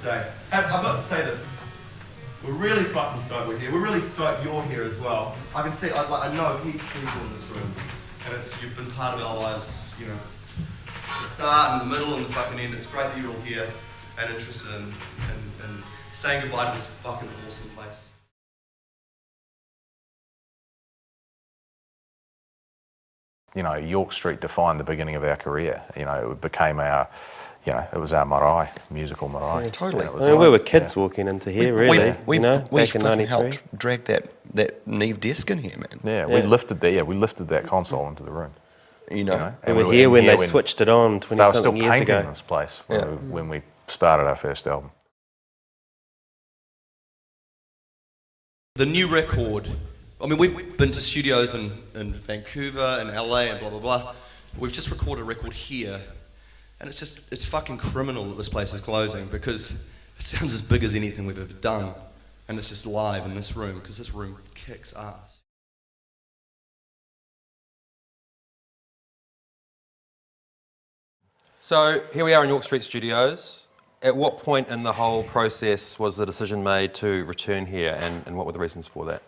say. I've got to say this. We're really fucking stoked we're here. We're really stoked you're here as well. I can see, I know heaps of people in this room, and you've been part of our lives, you know, the start and the middle and the fucking end. It's great that you're all here and interested in saying goodbye to this fucking awesome place. You know, York Street defined the beginning of our career. You know, it became our, you know, it was our marae, musical marae. Yeah, totally. I mean, we were kids walking into here, really. We back in '93. helped drag that Neve desk in here, man. Yeah, we lifted that console into the room. You know? We were here when they switched it on 20-something years ago. They were still painting this place when we started our first album. The new record, I mean, we've been to studios in Vancouver and LA and blah, blah, blah. We've just recorded a record here, and it's fucking criminal that this place is closing because it sounds as big as anything we've ever done, and it's just live in this room because this room kicks ass. So here we are in York Street Studios. At what point in the whole process was the decision made to return here, and what were the reasons for that?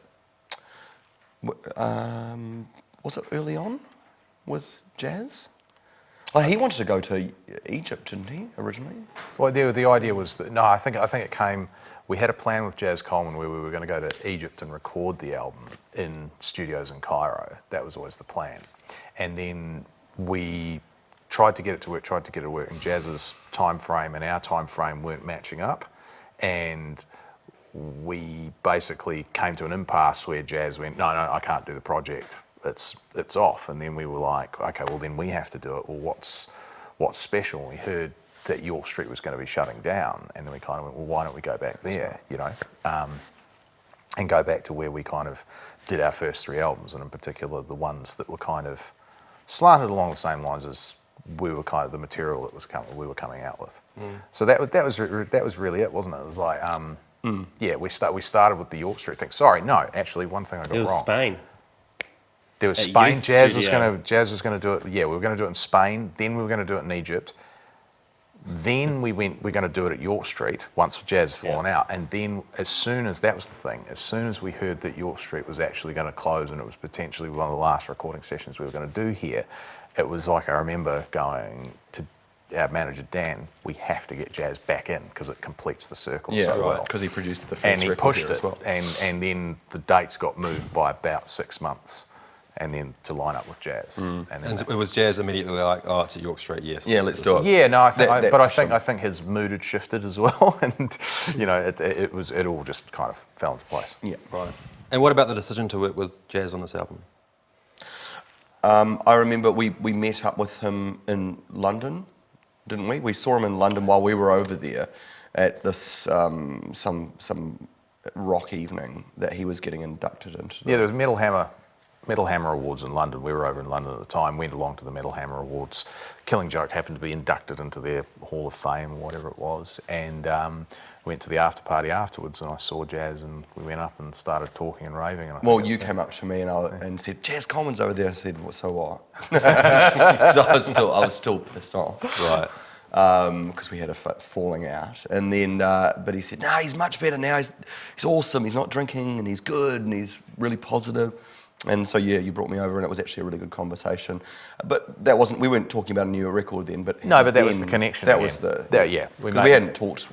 Was it early on with Jazz? Like he wanted to go to Egypt, didn't he, originally? Well, the idea was that, no, I think it came. We had a plan with Jazz Coleman where we were going to go to Egypt and record the album in studios in Cairo. That was always the plan, and then we tried to get it to work, and Jazz's time frame and our time frame weren't matching up, and we basically came to an impasse where Jazz went, no, I can't do the project, it's off. And then we were like, okay, well then we have to do it. Well, what's special? And we heard that York Street was going to be shutting down, and then we kind of went, well, why don't we go back there, you know, and go back to where we kind of did our first 3 albums, and in particular the ones that were kind of slanted along the same lines as we were kind of the material that we were coming out with. So that was really it, wasn't it? It was like, yeah, we started with the York Street thing. Sorry, no, actually, one thing I got wrong. It was Spain. There was Spain. Jazz was going to do it. Yeah, we were going to do it in Spain. Then we were going to do it in Egypt. Then we're going to do it at York Street once Jazz had fallen out. And then as soon as we heard that York Street was actually going to close and it was potentially one of the last recording sessions we were going to do here, it was like, I remember going to our manager Dan, we have to get Jazz back in because it completes the circle so well. Because he produced the first and he record pushed here it as well. and then the dates got moved by about 6 months, and then to line up with Jazz. And it was Jazz immediately like, oh, it's at York Street, yes. Yeah, let's do it. Yeah, no, I think his mood had shifted as well, and you know, it all just kind of fell into place. Yeah, right. And what about the decision to work with Jazz on this album? I remember we met up with him in London, didn't we? We saw him in London while we were over there at this some rock evening that he was getting inducted into. Yeah, there was Metal Hammer Awards in London. We were over in London at the time, went along to the Metal Hammer Awards. Killing Joke happened to be inducted into their Hall of Fame or whatever it was, and went to the after party afterwards, and I saw Jazz, and we went up and started talking and raving. And well, you came up to me and said, Jazz Coleman's over there. I said, well, so what? So I was still pissed off. Right. Because we had a falling out, and then but he said, no, he's much better now. He's awesome. He's not drinking, and he's good, and he's really positive. And so yeah, you brought me over, and it was actually a really good conversation. But that wasn't. We weren't talking about a new record then. But no, but that was the connection. That was yeah. Because we hadn't talked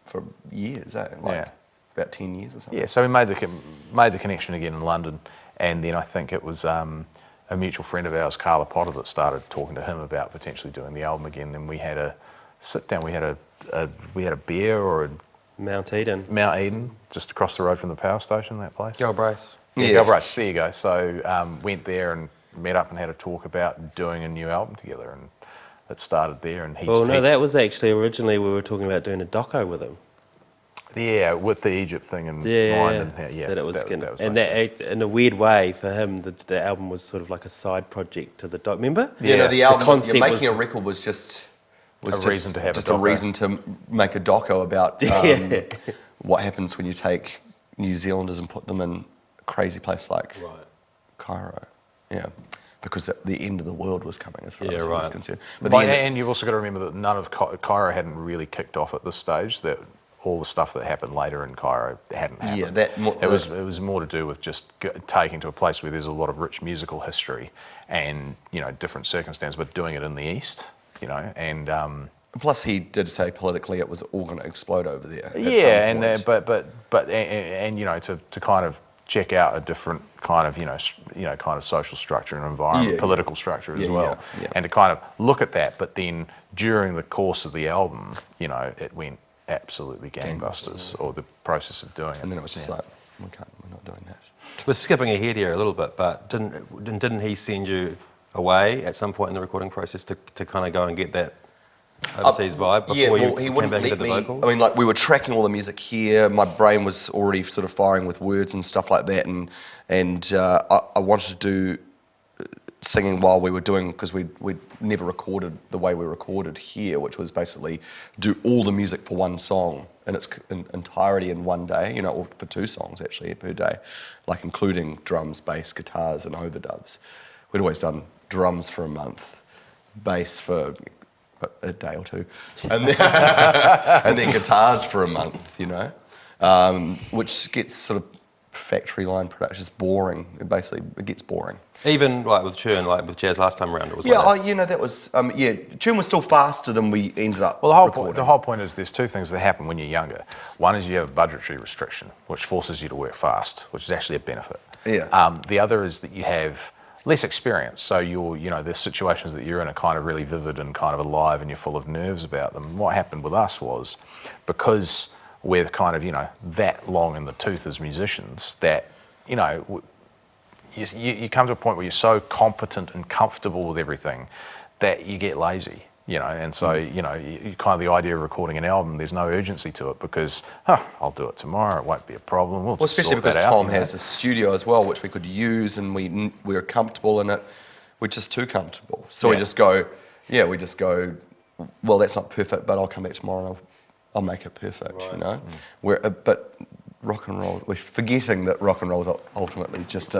for years, about 10 years or something. Yeah, so we made the connection again in London, and then I think it was a mutual friend of ours, Carla Potter, that started talking to him about potentially doing the album again. Then we had a sit down. We had a beer or a Mount Eden, just across the road from the power station. That place. Galbraith. Yeah, Galbraith. There you go. So went there and met up and had a talk about doing a new album together, and it started there. And that was actually originally we were talking about doing a doco with him. Yeah, with the Egypt thing in mind. That it was that in a weird way for him, the album was sort of like a side project to the doc. Remember? Yeah, the album. Making a record was just a reason to have a reason to make a doco about what happens when you take New Zealanders and put them in a crazy place like Cairo. Yeah. Because the end of the world was coming, as far as I was concerned. And you've also got to remember that none of Cairo hadn't really kicked off at this stage. That all the stuff that happened later in Cairo hadn't happened. Yeah, it was more to do with just taking to a place where there's a lot of rich musical history and, you know, different circumstances, but doing it in the East, you know, and. Plus, he did say politically it was all going to explode over there. Yeah, and but you know, to kind of check out a different kind of kind of social structure and environment, political structure as well, and to kind of look at that. But then during the course of the album, you know, it went absolutely gangbusters, or the process of doing it. And then it was just like, we're not doing that. We're skipping ahead here a little bit, but didn't he send you away at some point in the recording process to kind of go and get that overseas vibe before you came back into the vocals? I mean, like, we were tracking all the music here. My brain was already sort of firing with words and stuff like that, and I wanted to do singing while we were doing, because we'd never recorded the way we recorded here, which was basically do all the music for one song in its entirety in one day, you know, or for 2 songs actually per day, like including drums, bass, guitars, and overdubs. We'd always done drums for a month, bass for a day or 2, and then guitars for a month, you know, which gets sort of factory line production. It's boring. It gets boring. Even like with Churn, like with Jazz last time around, it was Yeah, like that. you know, that was Tune was still faster than we ended up. Well, recording. the whole point is there's 2 things that happen when you're younger. One is you have a budgetary restriction, which forces you to work fast, which is actually a benefit. Yeah. The other is that you have less experience, so the situations that you're in are kind of really vivid and kind of alive, and you're full of nerves about them. What happened with us was, because we're kind of, you know, that long in the tooth as musicians, that, you know, you come to a point where you're so competent and comfortable with everything that you get lazy, you know, and so, you know, kind of the idea of recording an album, there's no urgency to it because, I'll do it tomorrow, it won't be a problem. We'll just especially sort because that out, Tom you know. has a studio as well, which we could use, and we were comfortable in it. We're just too comfortable. So we just go, well, that's not perfect, but I'll come back tomorrow and I'll make it perfect, you know? But rock and roll, we're forgetting that rock and roll is ultimately just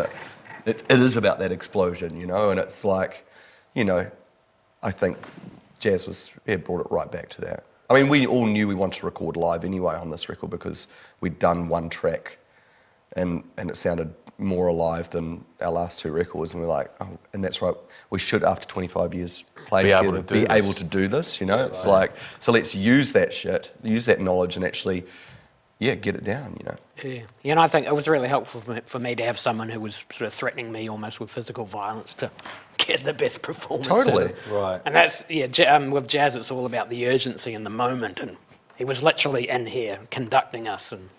it is about that explosion, you know? And it's like, you know, I think jazz brought it right back to that. I mean, we all knew we wanted to record live anyway on this record because we'd done one track and it sounded more alive than our last 2 records, and we're like, oh, and that's right, we should, after 25 years play together, be able to do this, you know? It's like, so let's use that shit, use that knowledge, and actually, get it down, you know? Yeah, and I think it was really helpful for me to have someone who was sort of threatening me almost with physical violence to get the best performance. Totally. Right. And that's, with jazz, it's all about the urgency and the moment, and he was literally in here conducting us, and,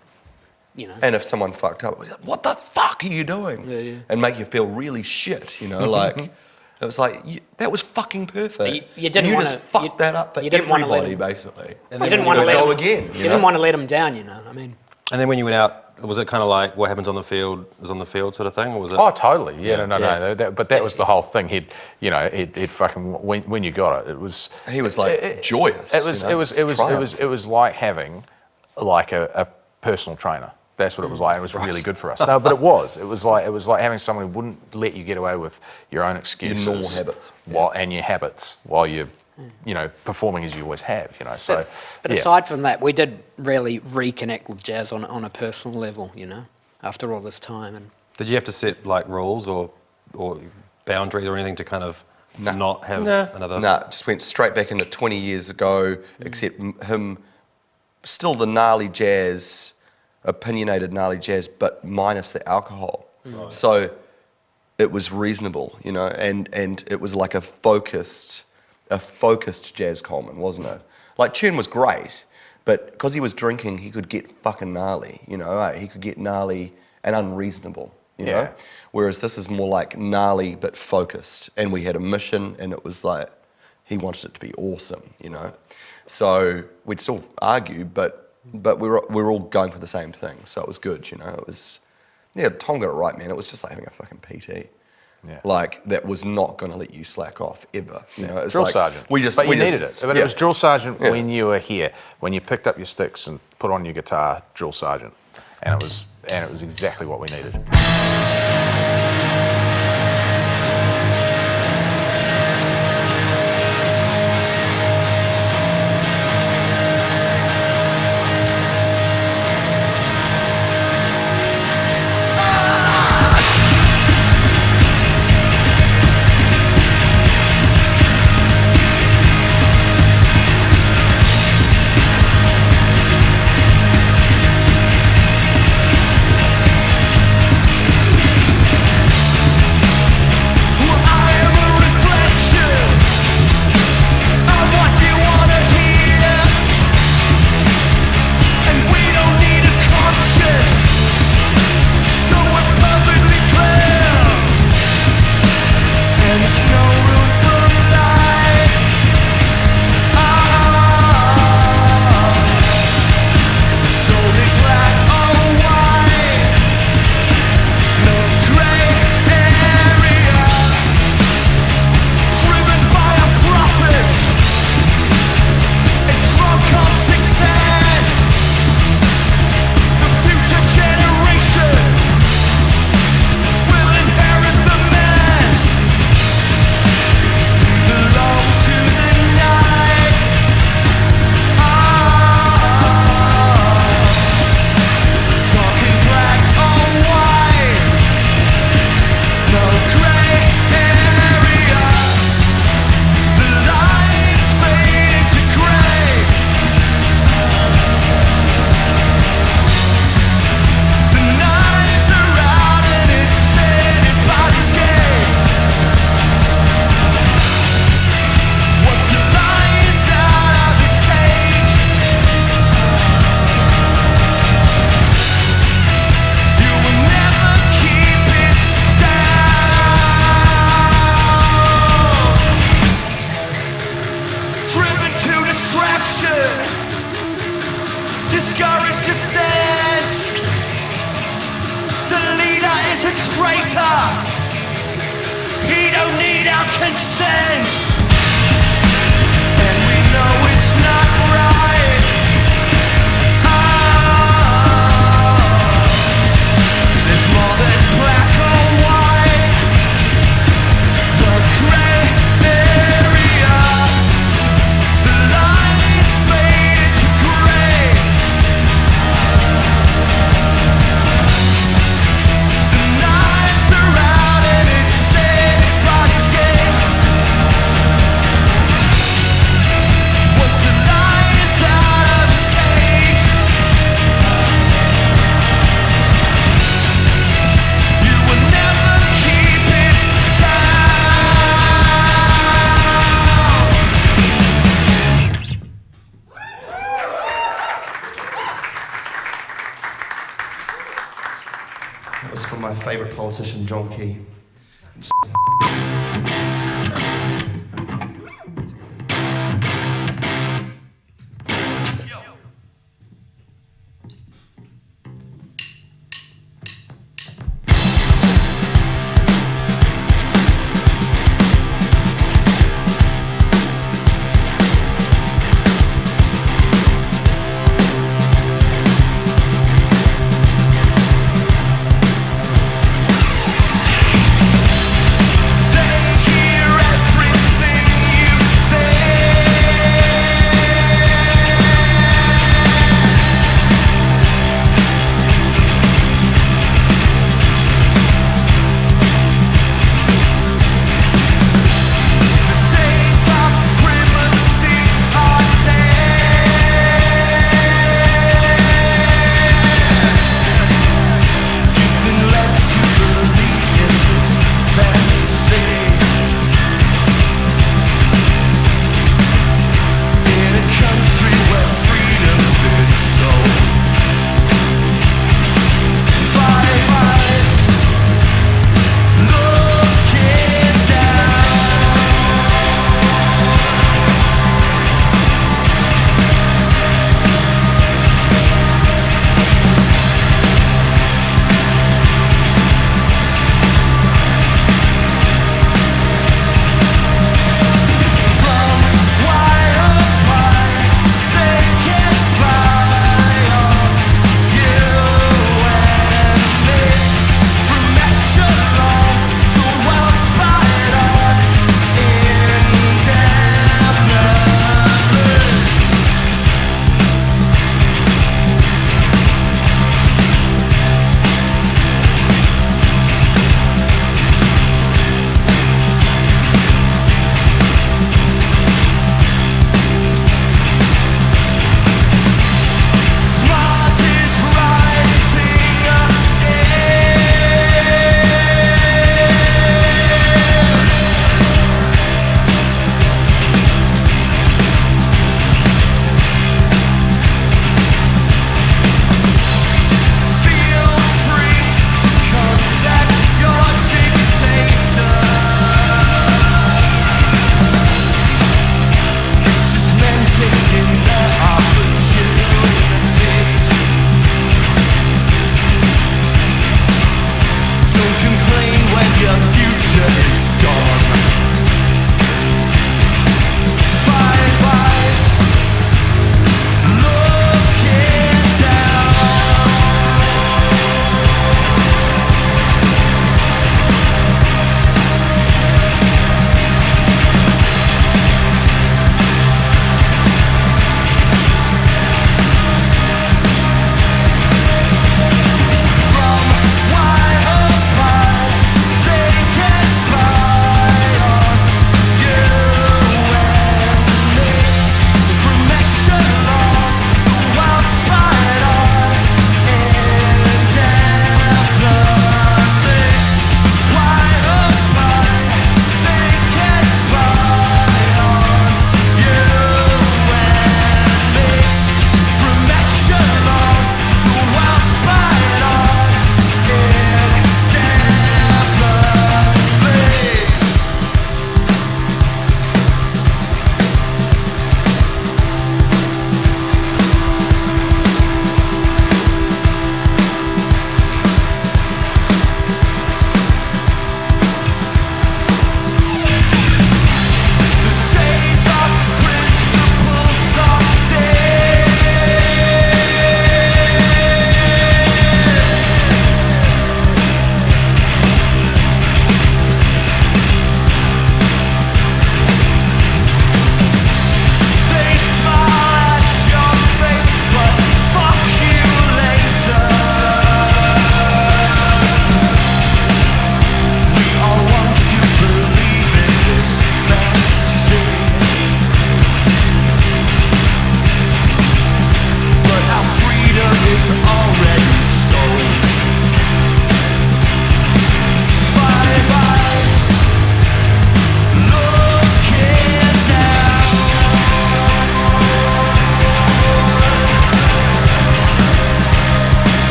you know. And if someone fucked up, we'd be like, what the fuck are you doing? And make you feel really shit, you know, like, it was like, that was fucking perfect. You didn't you wanna- just fucked that up for you didn't wanna let everybody, him- basically. You didn't want to let go him, again, you didn't want to let him down, you know, I mean. And then when you went out, was it kind of like what happens on the field is on the field sort of thing, or was it? Oh, totally. Yeah, no. But that was the whole thing. He'd fucking when you got it, it was. He was like joyous. It was like having like a personal trainer. That's what it was like. It was really good for us. No, but it was. It was like having someone who wouldn't let you get away with your own excuses, Your normal habits, and your habits while you're, you know, performing as you always have. You know, so. But aside from that, we did really reconnect with jazz on a personal level, you know, after all this time. And Did you have to set like rules or boundaries or anything to kind of not have another? No, just went straight back into 20 years ago, except him, still the gnarly jazz, opinionated gnarly jazz, but minus the alcohol. Right. So it was reasonable, you know, and it was like a focused jazz Coleman, wasn't it? Like, Tune was great, but because he was drinking, he could get fucking gnarly, you know, he could get gnarly and unreasonable, you know? Whereas this is more like gnarly but focused, and we had a mission, and it was like, he wanted it to be awesome, you know? So we'd still argue, but we were all going for the same thing, so it was good, you know? It was, Tom got it right, man. It was just like having a fucking PT. Yeah. Like, that was not going to let you slack off ever. You know, it's drill like, sergeant. We needed it. But it was drill sergeant when you were here, when you picked up your sticks and put on your guitar, drill sergeant, and it was exactly what we needed. politician John Key.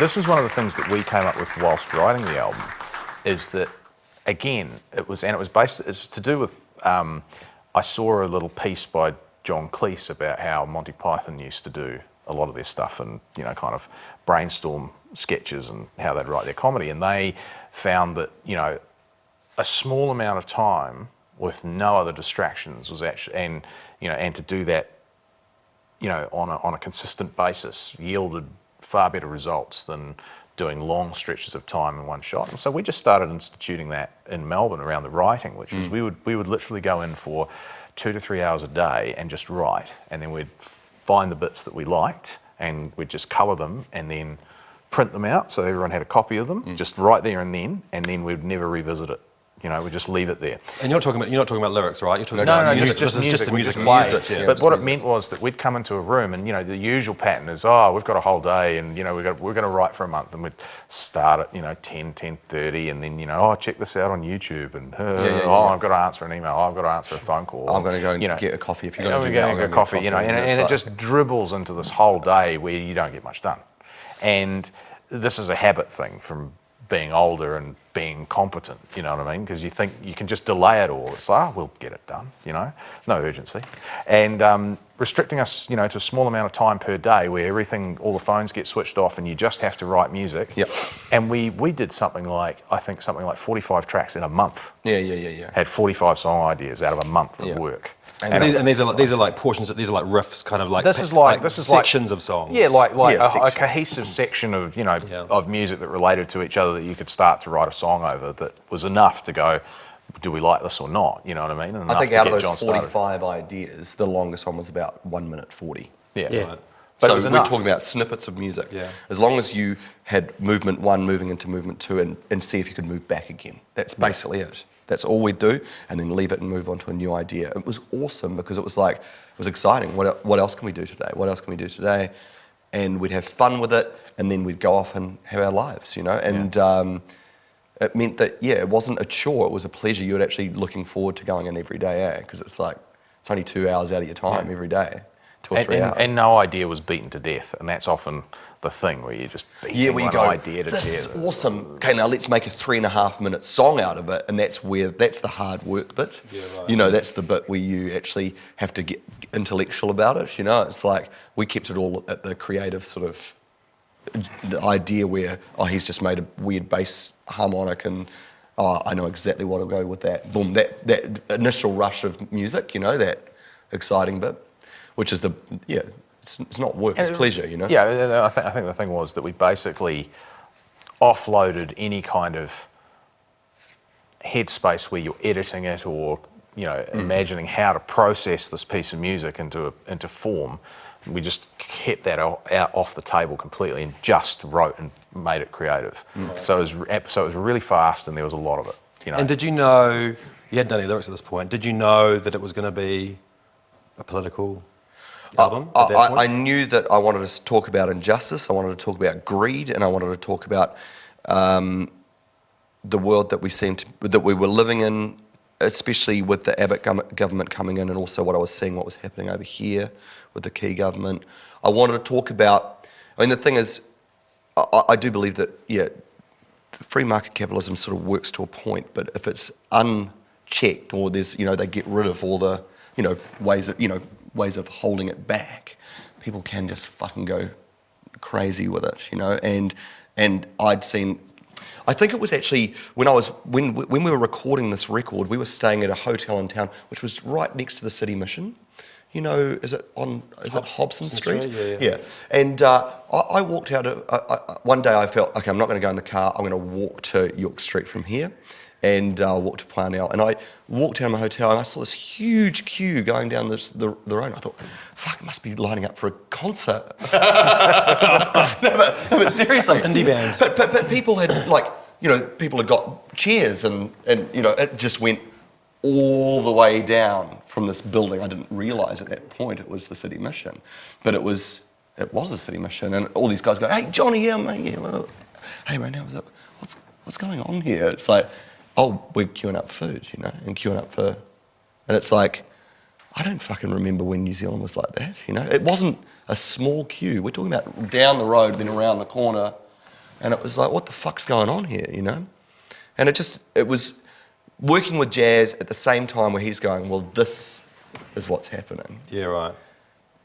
this was one of the things that we came up with whilst writing the album, is that, again, it was based, it's to do with, I saw a little piece by John Cleese about how Monty Python used to do a lot of their stuff and, you know, kind of brainstorm sketches and how they'd write their comedy. And they found that, you know, a small amount of time with no other distractions was actually, and, you know, and to do that, you know, on a consistent basis yielded far better results than doing long stretches of time in one shot. And so we just started instituting that in Melbourne around the writing, which was we would literally go in for 2 to 3 hours a day and just write, and then we'd find the bits that we liked and we'd just colour them and then print them out so everyone had a copy of them, just right there and then we'd never revisit it. You know, we just leave it there. And you're not talking about lyrics, right? You're talking No, about just music. Just the music. Yeah. But what it meant was that we'd come into a room, and you know, the usual pattern is, oh, we've got a whole day, and you know, we're going to write for a month, and we'd start at 10:30, and then oh, check this out on YouTube, and I've got to answer an email, I've got to answer a phone call. I'm going to go and get a coffee if you're going to do that. Go get a coffee, and it just dribbles into this whole day where you don't get much done. And this is a habit thing from being older and being competent, you know what I mean? Because you think you can just delay it all. It's like, we'll get it done, you know? No urgency. And restricting us, you know, to a small amount of time per day where all the phones get switched off and you just have to write music. Yep. And we did something like 45 tracks in a month. Yeah. Had 45 song ideas out of a month of work. And these are like portions. These are like riffs, kind of like this is like sections of songs. Yeah, like a cohesive section of of music that related to each other that you could start to write a song over. That was enough to go, do we like this or not? You know what I mean? I think out of those 45 ideas, the longest one was about 1 minute 40. Yeah. Right. But so we're talking about snippets of music. Yeah. As long as you had movement 1 moving into movement 2 and see if you could move back again. That's basically it. That's all we'd do, and then leave it and move on to a new idea. It was awesome because it was exciting. What else can we do today? What else can we do today? And we'd have fun with it, and then we'd go off and have our lives, you know? And it meant that, it wasn't a chore, it was a pleasure. You were actually looking forward to going in every day, because it's like, it's only 2 hours out of your time every day. 2 or 3 hours. And no idea was beaten to death, and that's often the thing where you just beat one idea to death. This is awesome. Okay, now let's make a 3.5 minute song out of it, and that's the hard work bit. Yeah, right. You know, that's the bit where you actually have to get intellectual about it. You know, it's like we kept it all at the creative sort of the idea where he's just made a weird bass harmonic and I know exactly what will go with that. Boom, that initial rush of music. You know, that exciting bit. Which is it's not work, it's pleasure, you know? Yeah, I think the thing was that we basically offloaded any kind of headspace where you're editing it or, you know, imagining how to process this piece of music into form. We just kept that out off the table completely and just wrote and made it creative. So it was really fast and there was a lot of it, you know? And did you know, you hadn't done any lyrics at this point, did you know that it was going to be a political album at that point? I knew that I wanted to talk about injustice, I wanted to talk about greed, and I wanted to talk about the world that we were living in, especially with the Abbott government coming in, and also what was happening over here with the Key government. I wanted to talk about, I mean, the thing is, I do believe that, free market capitalism sort of works to a point, but if it's unchecked or there's, they get rid of all the, ways of holding it back, people can just fucking go crazy with it, and I'd seen, I think it was actually when we were recording this record, we were staying at a hotel in town which was right next to the City Mission. Is it Hobson Street? Yeah. And I walked out, one day I felt, okay, I'm not going to go in the car, I'm going to walk to York Street from here. And walked to Parnell, and I walked out of my hotel, and I saw this huge queue going down the road. I thought, "Fuck, it must be lining up for a concert." no, but seriously, indie band. But people had people had got chairs, and it just went all the way down from this building. I didn't realise at that point it was the City Mission, but it was the City Mission, and all these guys go, "Hey, Johnny, hey, man, how's it? What's going on here?" It's like, oh, we're queuing up food, and queuing up for... And it's like, I don't fucking remember when New Zealand was like that, It wasn't a small queue. We're talking about down the road, then around the corner, And it was like, what the fuck's going on here, you know? And it was working with Jazz at the same time where he's going, well, this is what's happening. Yeah, right.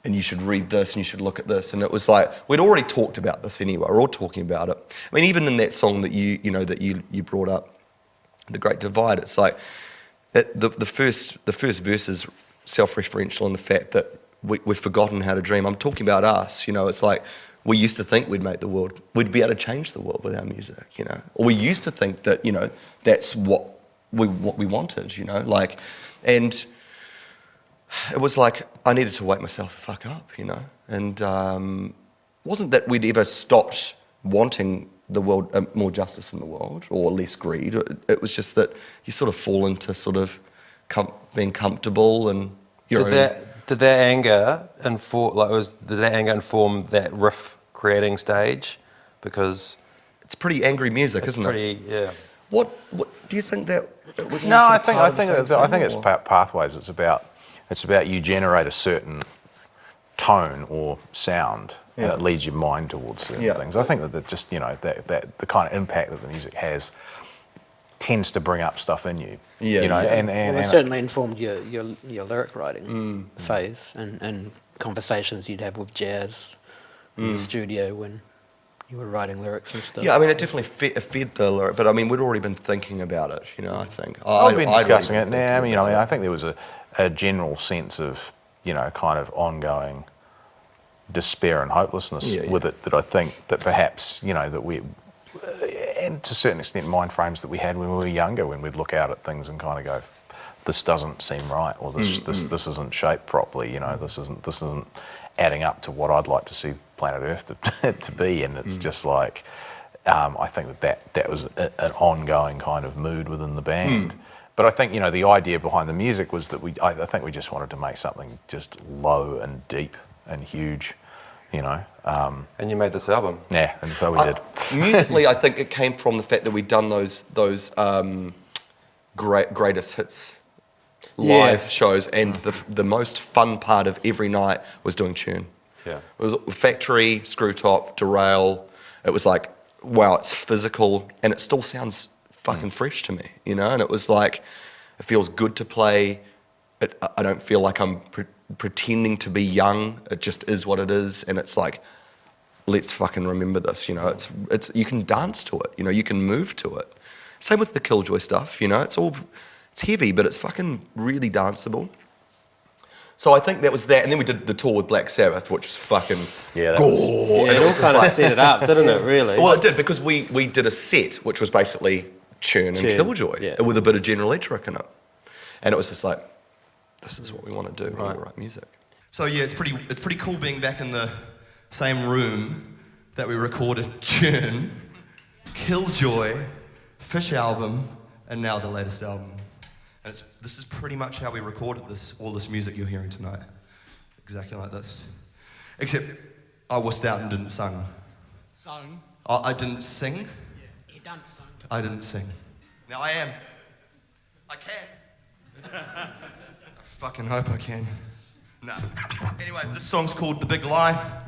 And you should read this and you should look at this. And it was like, we'd already talked about this anyway. We're all talking about it. I mean, even in that song that you brought up, The Great Divide, it's like the first verse is self-referential in the fact that we've forgotten how to dream. I'm talking about us, you know. It's like we used to think we'd make the world, we'd be able to change the world with our music, you know. Or we used to think that, you know, that's what we wanted, you know. Like, and it was like I needed to wake myself the fuck up, you know. And wasn't that we'd ever stopped wanting the world, more justice in the world or less greed. It was just that you sort of fall into sort of being comfortable and your own. Did that anger inform that riff creating stage? Because it's pretty angry music, isn't it? Yeah. What do you think that it was? No, I think it's pathways. It's about you generate a certain tone or sound, and it leads your mind towards certain things. I think that just, you know, that the kind of impact that the music has tends to bring up stuff in you. Yeah, you know, and it certainly informed your lyric writing phase and conversations you'd have with Jazz in the studio when you were writing lyrics and stuff. Yeah, I mean, it definitely fed the lyric, but I mean, we'd already been thinking about it, you know, I think. I've been discussing it now. I mean, I think there was a general sense of, you know, kind of ongoing despair and hopelessness with it that I think that perhaps, you know, that we, and to a certain extent, mind frames that we had when we were younger, when we'd look out at things and kind of go, this doesn't seem right, or this isn't shaped properly, you know, this isn't adding up to what I'd like to see planet Earth to be, and it's just like, I think that was an ongoing kind of mood within the band. But I think, you know, the idea behind the music was that I think we just wanted to make something just low and deep and huge, you know. And you made this album. Yeah, and so we did. Musically, I think it came from the fact that we'd done those greatest hits live shows, and the most fun part of every night was doing tune. Yeah. It was Factory, Screw Top, Derail. It was like, wow, it's physical, and it still sounds fucking fresh to me, you know. And it was like, it feels good to play. I don't feel like I'm pretending to be young. It just is what it is, and it's like, let's fucking remember this, you know. It's you can dance to it, you know. You can move to it. Same with the Killjoy stuff, you know. It's heavy, but it's fucking really danceable. So I think that was that, and then we did the tour with Black Sabbath, which was fucking it all kind of set it up, didn't it? Really? Well, it did, because we did a set which was basically Churn and Killjoy with a bit of General Electric in it, and it was just like, this is what we want to do when we write music. So yeah, it's pretty cool being back in the same room that we recorded Churn, Killjoy, Fish album, and now the latest album. And this is pretty much how we recorded all this music you're hearing tonight. Exactly like this. Except I wussed out and didn't sing. Sung? I didn't sing. Yeah, you done sung. I didn't sing. Now I am. I can. I fucking hope I can. No. Anyway, this song's called The Big Lie.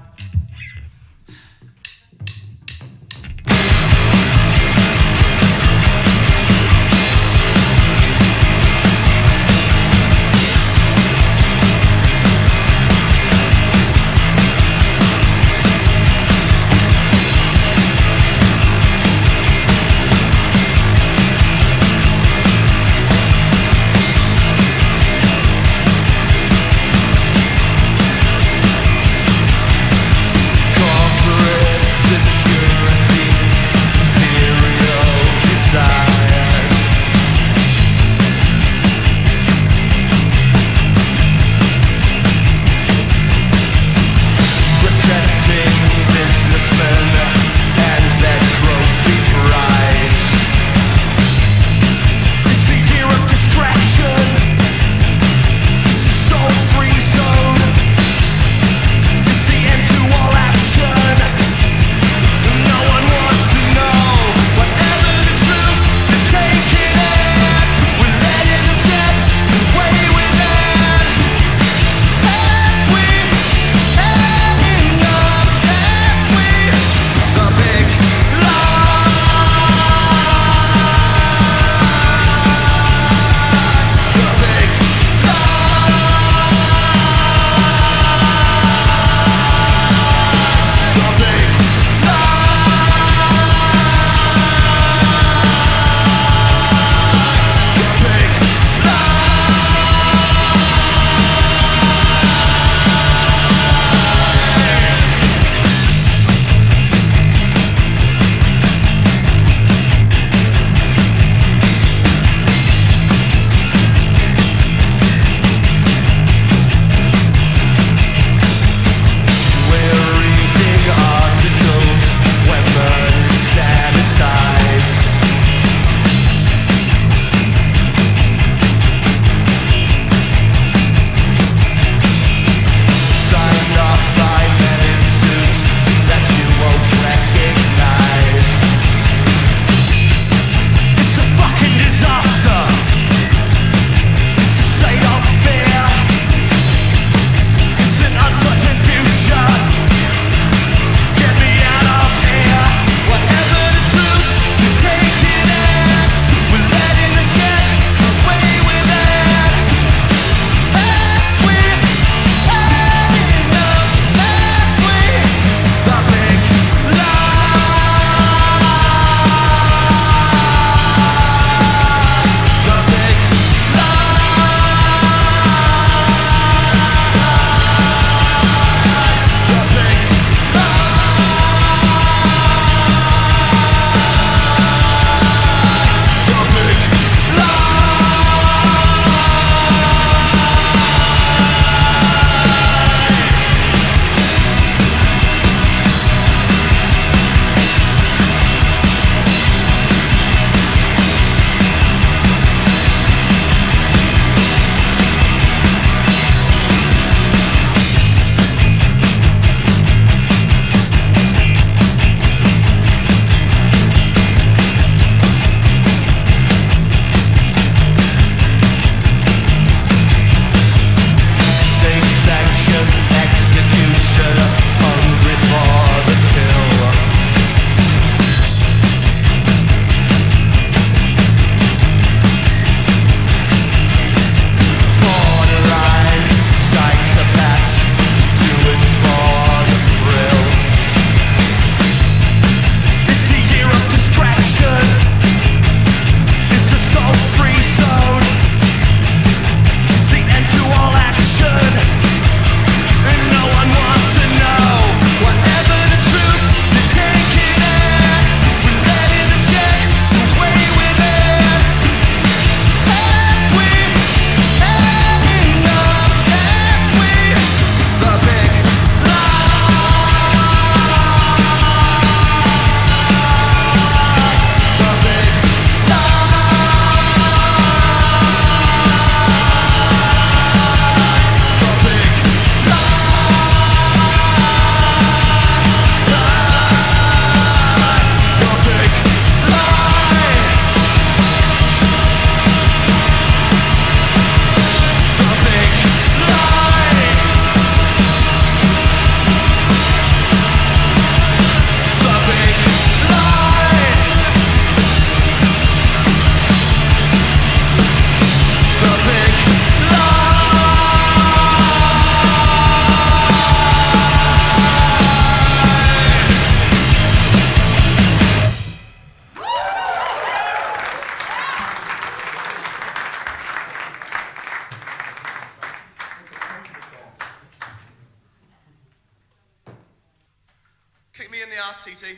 TT. You're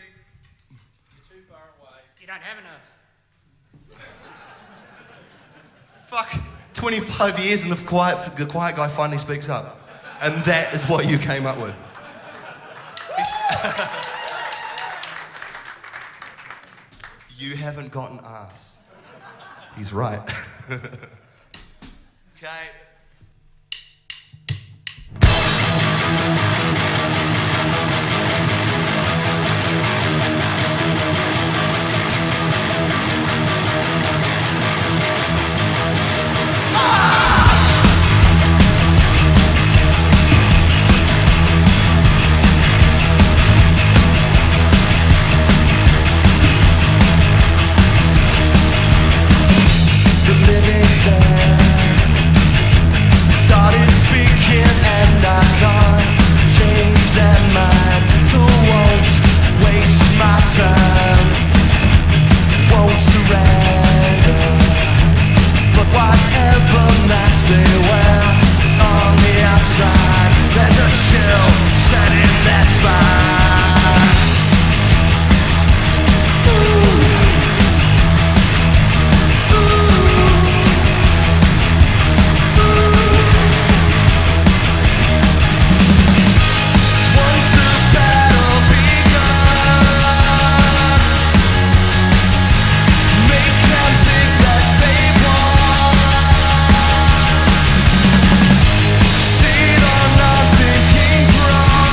too far away. You don't have enough. Fuck, 25 years and the quiet guy finally speaks up. And that is what you came up with. You haven't gotten ass. He's right. Okay. The living dead started speaking, and I can't change their mind. So won't waste my time, won't surrender. But whatever mask they wear on the outside, there's a chill set in their spine. Once the battle begun, make them think that they won. See the unthinking grow.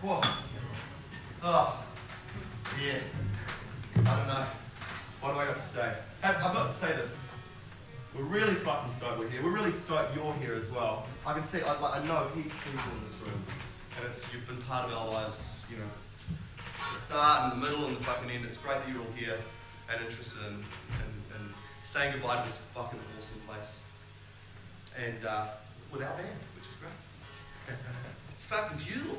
Whoa. Oh, yeah. I don't know. What do I got to say? I've got to say this. We're really fucking stoked we're here. We're really stoked you're here as well. I can see, I know heaps of people in this room, and you've been part of our lives, you know, the start and the middle and the fucking end. It's great that you're all here and interested in saying goodbye to this fucking awesome place. And with our band, which is great. It's fucking beautiful.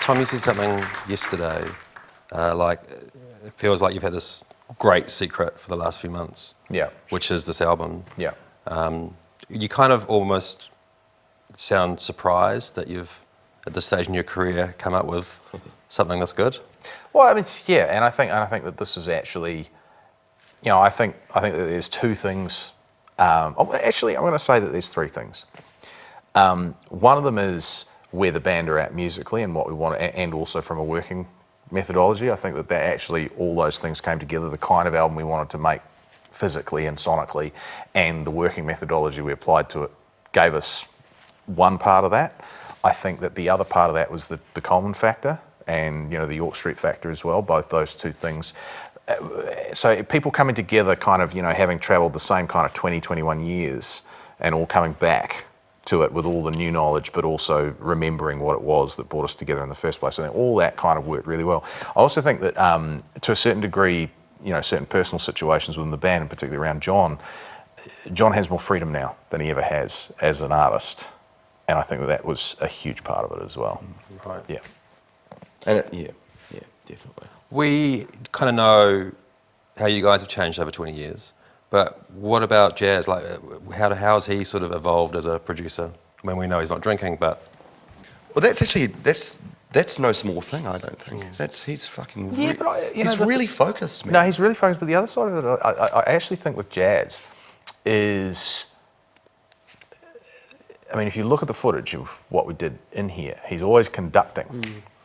Tom, you said something yesterday, like it feels like you've had this great secret for the last few months. Yeah. Which is this album. Yeah. You kind of almost sound surprised that you've, at this stage in your career, come up with something that's good. Well, I mean, yeah, and I think that this is actually, you know, I think that there's two things. Actually, I'm going to say that there's three things. One of them is where the band are at musically and what we want, and also from a working methodology. I think that actually all those things came together, the kind of album we wanted to make physically and sonically, and the working methodology we applied to it gave us one part of that. I think that the other part of that was the Coleman factor and, the York Street factor as well, both those two things. So people coming together kind of, having travelled the same kind of 20, 21 years and all coming back to it with all the new knowledge, but also remembering what it was that brought us together in the first place. I think all that kind of worked really well. I also think that to a certain degree, certain personal situations within the band, and particularly around John has more freedom now than he ever has as an artist. And I think that was a huge part of it as well. Right. Yeah. And definitely. We kind of know how you guys have changed over 20 years, but what about Jazz? Like, how has he sort of evolved as a producer? When we know he's not drinking, but... Well, that's no small thing, I don't think. He's fucking... he's really focused, man. No, he's really focused, but the other side of it, I actually think with Jazz is... I mean, if you look at the footage of what we did in here, he's always conducting.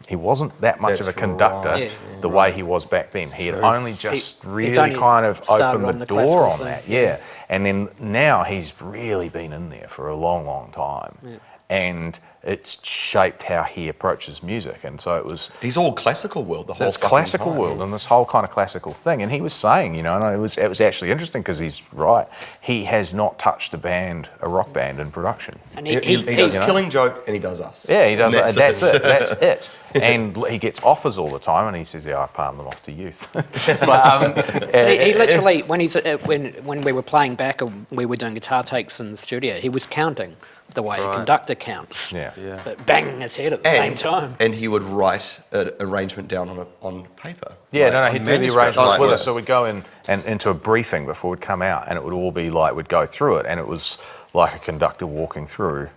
He wasn't that much of a conductor the way he was back then. He had only just really kind of opened the door on that. Yeah. And then now he's really been in there for a long, long time. Yeah. And it's shaped how he approaches music. And so it was... He's all classical world, the whole It's classical time. world and this whole kind of classical thing. And he was saying, and it was actually interesting because he's right. He has not touched a rock band in production. And he does Killing Joke and he does us. Yeah, he does. That's it. That's it. And he gets offers all the time, and he says, "Yeah, I palm them off to youth." He literally, when we were playing back, and we were doing guitar takes in the studio, he was counting the way a conductor counts. Yeah. But banging his head at the same time. And he would write an arrangement down on paper. Yeah, he'd do the arrangements with us. So we'd go in and into a briefing before we'd come out, and it would all be like we'd go through it, and it was like a conductor walking through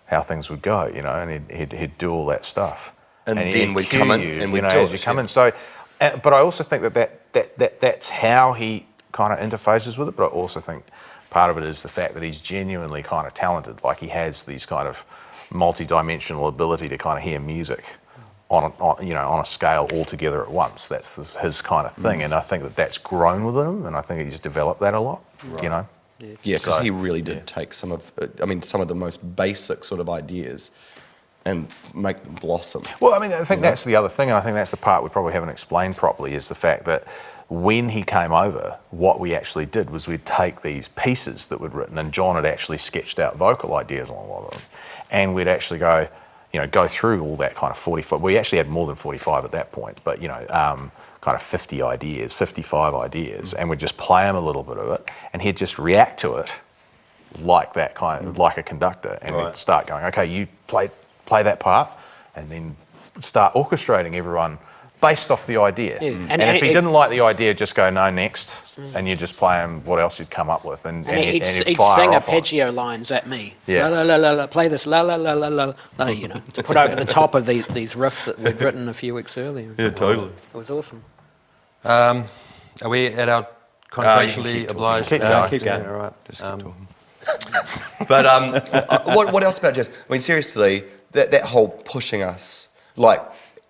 how things would go, and he'd do all that stuff. And then we'd come in and we'd do as you come in. So, but I also think that's how he kind of interfaces with it. But I also think part of it is the fact that he's genuinely kind of talented. Like he has these kind of multi-dimensional ability to kind of hear music on a scale altogether at once. That's his kind of thing, and I think that's grown with him, and I think he's developed that a lot. Right. Yeah, because he really did take some of the most basic sort of ideas and make them blossom. Well, I mean, I think that's the other thing, and I think that's the part we probably haven't explained properly, is the fact that when he came over, what we actually did was we'd take these pieces that we'd written, and John had actually sketched out vocal ideas on a lot of them, and we'd actually go through all that kind of 45. We actually had more than 45 at that point, but kind of 50 ideas, 55 ideas, and we'd just play him a little bit of it, and he'd just react to it like that kind of, like a conductor, and he'd start going, okay, you play that part, and then start orchestrating everyone based off the idea. And if he didn't like the idea, just go, no, next, and you just play him what else you'd come up with, and he'd fire sing off arpeggio lines at me. Yeah. La la la la, play this la la la la la, to put over the top of these riffs that we'd written a few weeks earlier. Yeah, totally. It was awesome. Are we at our contractually obliged? Keep going. All right. Just keep talking. But what else about Jazz? I mean, seriously, that whole pushing us, like,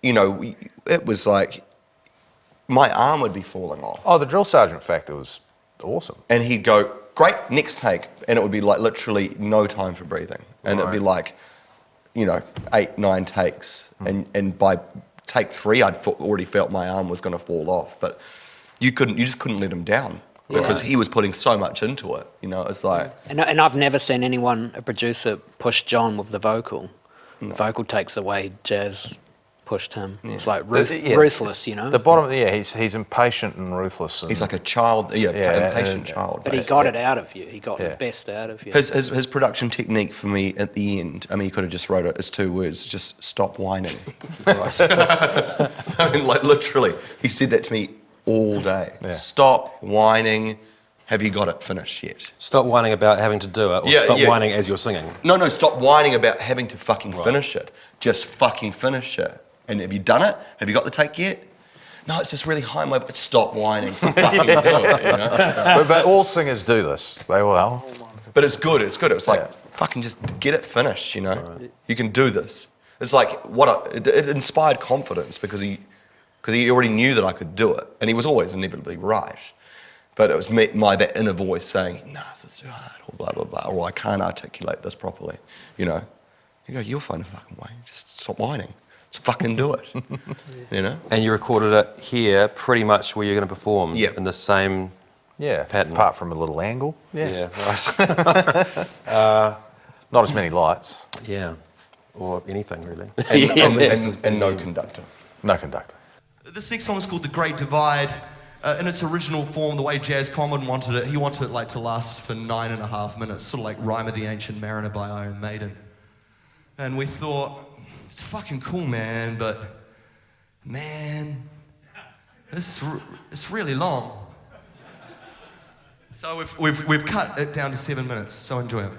it was like my arm would be falling off. Oh, the drill sergeant factor was awesome. And he'd go, great, next take. And it would be like literally no time for breathing. And it'd be like, 8, 9 takes. And by take 3, I'd already felt my arm was going to fall off. But you just couldn't let him down because he was putting so much into it. It's like... And I've never seen a producer push John with the vocal. No. Vocal takes away, Jazz pushed him. It's like ruthless, The bottom, he's impatient and ruthless. And he's like a child, impatient child. But he got it out of you. He got the best out of you. His production technique for me at the end, I mean, he could have just wrote it as 2 words, just stop whining. I mean, like literally, he said that to me all day. Yeah. Stop whining. Have you got it finished yet? Stop whining about having to do it, or stop whining as you're singing? No, stop whining about having to fucking finish it. Just fucking finish it. And have you done it? Have you got the take yet? No, it's just really high. Stop whining. Fucking do it, But all singers do this. They will. But it's good. It's like, fucking just get it finished, You can do this. It's like it inspired confidence because he already knew that I could do it, and he was always inevitably right. But it was that inner voice saying, "Nah, this is too hard," or blah blah blah, or "I can't articulate this properly." You know, you go, "You'll find a fucking way. Just stop whining. Just fucking do it." You know. And you recorded it here, pretty much where you're going to perform. Yep. In the same. Yeah, pattern. apart from a little angle. Yeah. Right. Not as many lights. Yeah. Or anything really. And no conductor. No conductor. This next song is called The Great Divide. In its original form, the way Jazz Common wanted it, he wanted it like to last for 9.5 minutes, sort of like Rime of the Ancient Mariner by Iron Maiden. And we thought, it's fucking cool, man, but man, it's really long. So we've cut it down to 7 minutes, so enjoy it.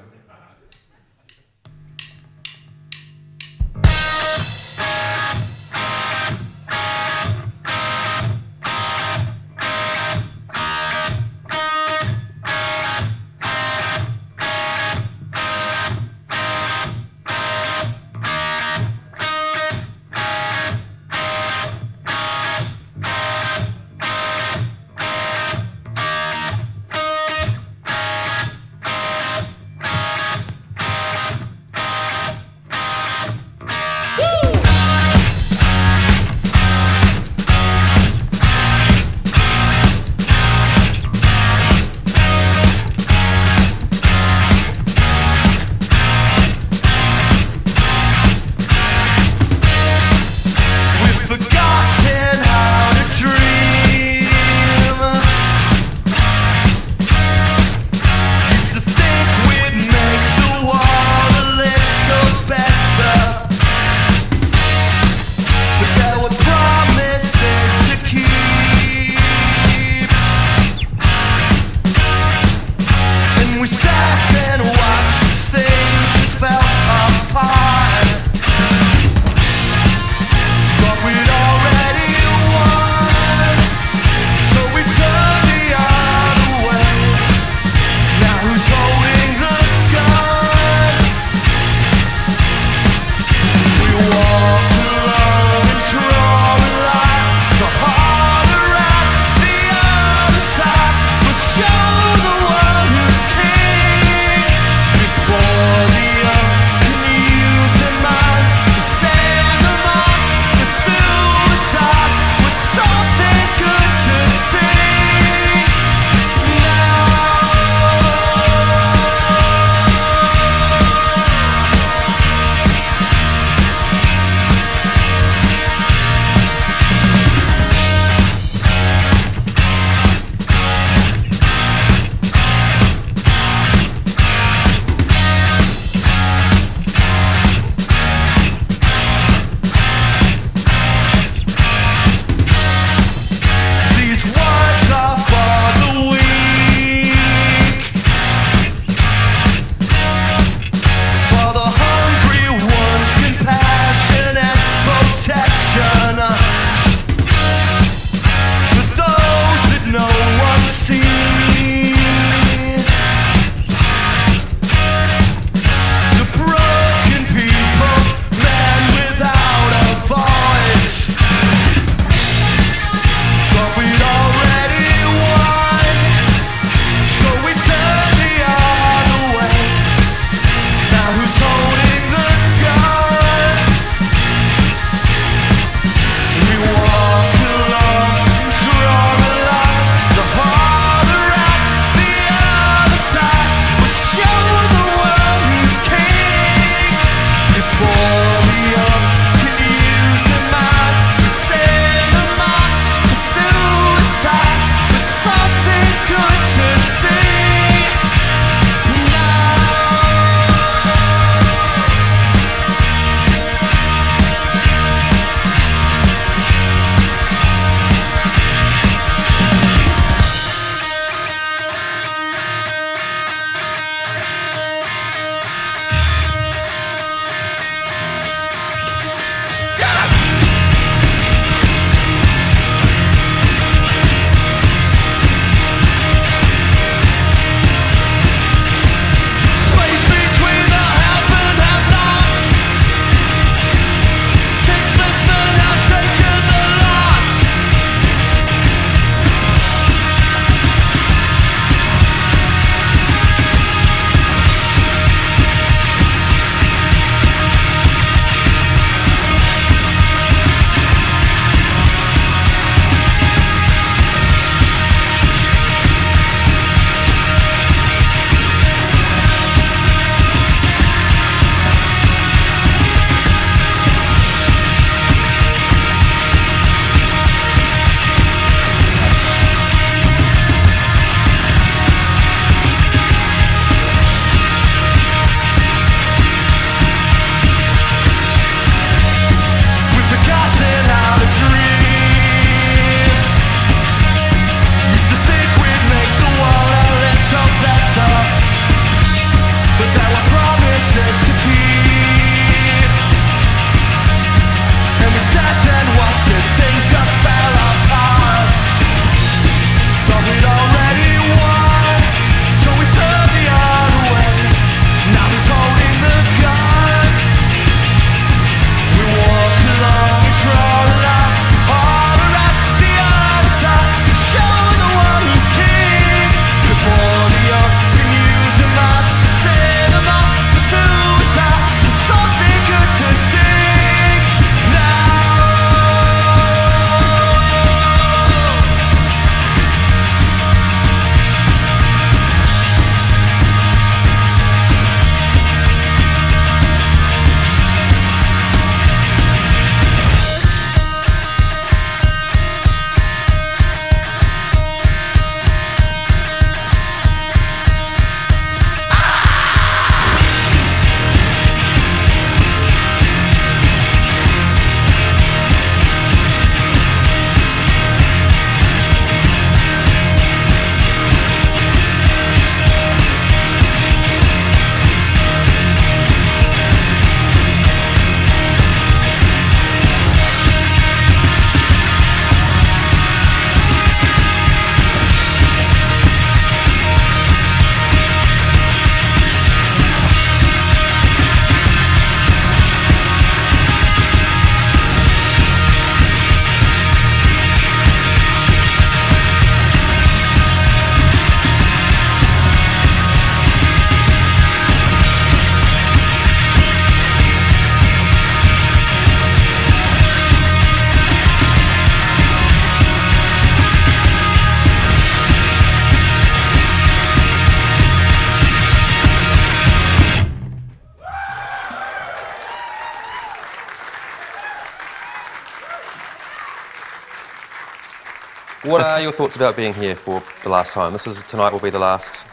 What are your thoughts about being here for the last time? Tonight will be the last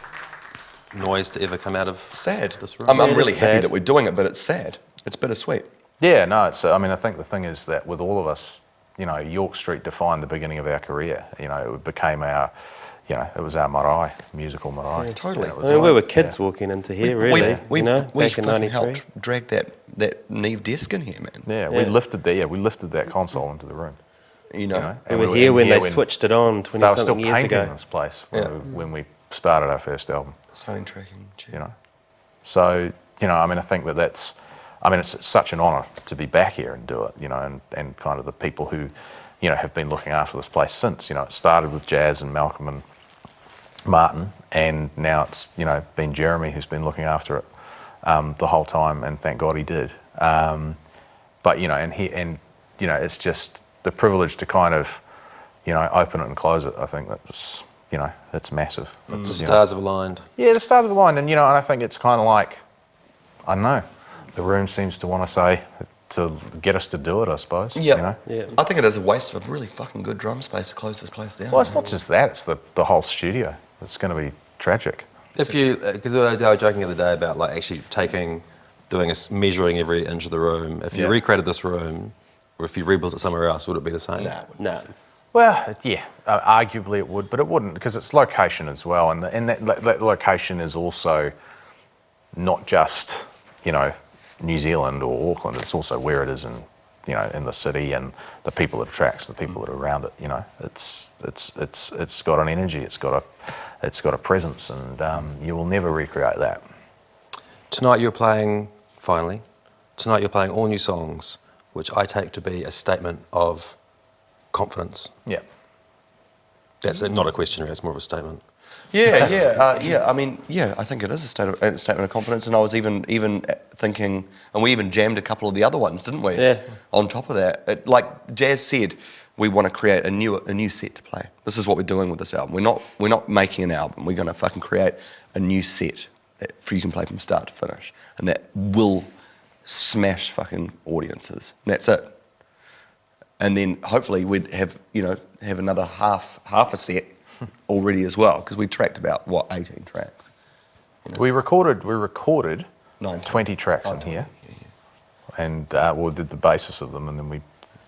noise to ever come out of Sad. this room. I'm Yeah, really it's happy sad. that we're doing it, but it's sad. It's bittersweet. Yeah, no, I think the thing is that with all of us, York Street defined the beginning of our career. It became our, it was our marae, musical marae. Yeah, totally. It I was mean, we were like- kids walking into here, really. we back in fucking '93. helped drag that Neve desk in here, man. Yeah, we lifted that console into the room. You know, We were here when they switched it on They were still 20-something years painting ago. this place Yeah. when we started our first album. starting tracking. So, I think it's such an honour to be back here and do it, and kind of the people who, have been looking after this place since. It started with Jazz and Malcolm and Martin, and now it's, been Jeremy who's been looking after it the whole time, and thank God he did. But, it's just the privilege to kind of, open it and close it. I think that's, it's massive. The stars have aligned. Yeah, the stars have aligned, and I think it's kind of like, I don't know, the room seems to want to say, to get us to do it, I suppose. Yeah. Yeah. I think it is a waste of a really fucking good drum space to close this place down. Well, it's not just that; it's the whole studio. It's going to be tragic. If you, because I was joking the other day about like actually measuring every inch of the room. If you Yeah. recreated this room, or if you rebuilt it somewhere else, would it be the same? No. Well, yeah, arguably it would, but it wouldn't because it's location as well, and that location is also not just New Zealand or Auckland. It's also where it is in the city and the people it attracts, the people that are around it. It's got an energy, it's got a presence, and you will never recreate that. Tonight you're playing all new songs, which I take to be a statement of confidence. Yeah. That's not a question, it's more of a statement. Yeah. I mean, I think it is a statement of confidence, and I was even thinking, and we even jammed a couple of the other ones, didn't we? Yeah. On top of that, like Jazz said, we want to create a new set to play. This is what we're doing with this album. We're not making an album. We're going to fucking create a new set that you can play from start to finish, and that will smash fucking audiences. And that's it. And then hopefully we'd have another half a set already as well, because we tracked about 18 tracks. We recorded 19. 20 tracks in here, and we did the basis of them, and then we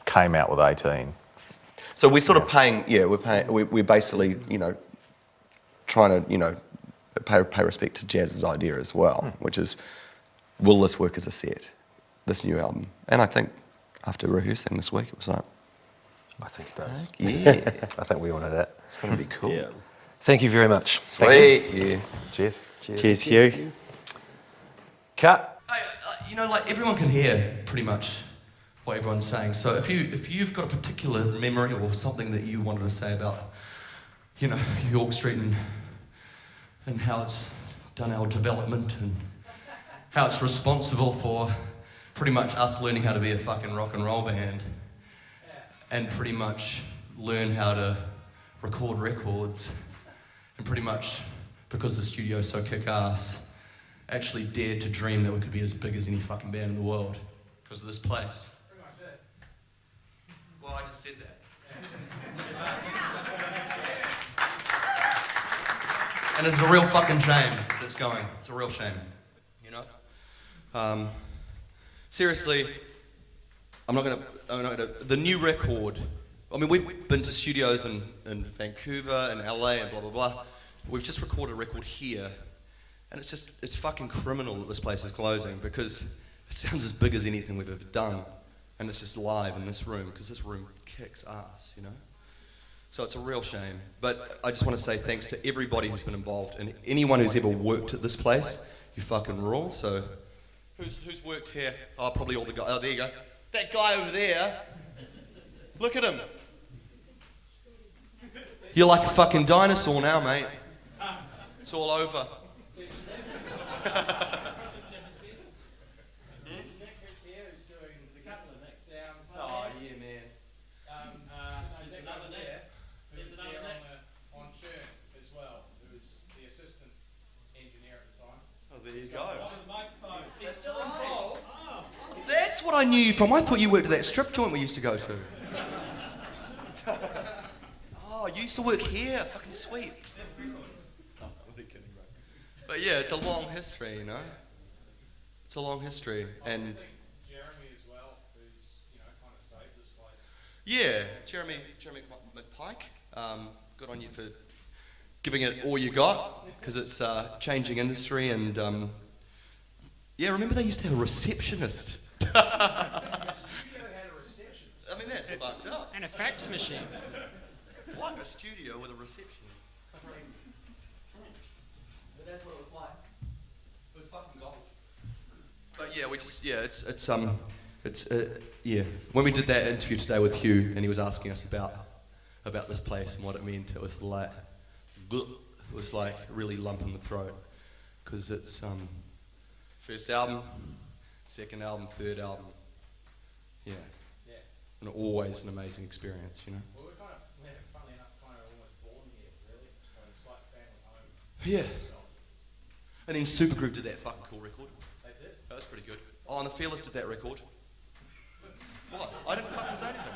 came out with 18. So we're sort of we're basically trying to pay respect to Jazz's idea as well, which is, will this work as a set, this new album? And I think after rehearsing this week, it was like, I think it does. yeah, I think we all know that. it's going to be cool. Yeah. Thank you very much. Sweet, yeah. Cheers. Cheers, Hugh. Cut. Like everyone can hear pretty much what everyone's saying. So if you've got a particular memory or something that you wanted to say about, York Street and how it's done our development and how it's responsible for pretty much us learning how to be a fucking rock and roll band and pretty much learn how to record records and pretty much, because the studio's so kick-ass, actually dared to dream that we could be as big as any fucking band in the world because of this place. Pretty much it. Well, I just said that. And it's a real fucking shame that it's going. It's a real shame, Seriously, I'm not gonna. The new record. I mean, we've been to studios in Vancouver and LA and blah blah blah. We've just recorded a record here, and it's fucking criminal that this place is closing because it sounds as big as anything we've ever done, and it's just live in this room because this room kicks ass, So it's a real shame. But I just want to say thanks to everybody who's been involved and anyone who's ever worked at this place. You fucking rule. So who's worked here? Oh, probably all the guys. Oh, there you go. That guy over there. Look at him. You're like a fucking dinosaur now, mate. It's all over. Oh, yeah, man. There's another there who's there on churn as well, who was the assistant engineer at the time. Oh, there you go. On the microphone. He's still involved. That's what I knew you from. I thought you worked at that strip joint we used to go to. Oh, you used to work here? Fucking sweet. Oh, I'm only kidding, bro. But yeah, it's a long history, you know? It's a long history. And Jeremy as well, who's, kind of saved this place. yeah, Jeremy McPike, good on you for giving it all you got, because it's a changing industry. And yeah, remember they used to have a receptionist? The studio had a receptionist. I mean, that's fucked up. And a fax machine. What? A studio with a receptionist? But that's what it was like. It was fucking gold. But yeah, yeah. When we did that interview today with Hugh, and he was asking us about this place and what it meant, it was like, really lump in the throat, because it's first album, second album, third album, yeah, and always an amazing experience, you know. Well, we're funnily enough, almost born here, really. It's like family home. Yeah. And then Supergroove did that fucking cool record. They did? That was pretty good. Oh, and the Fearless did that record. What? I didn't fucking say anything.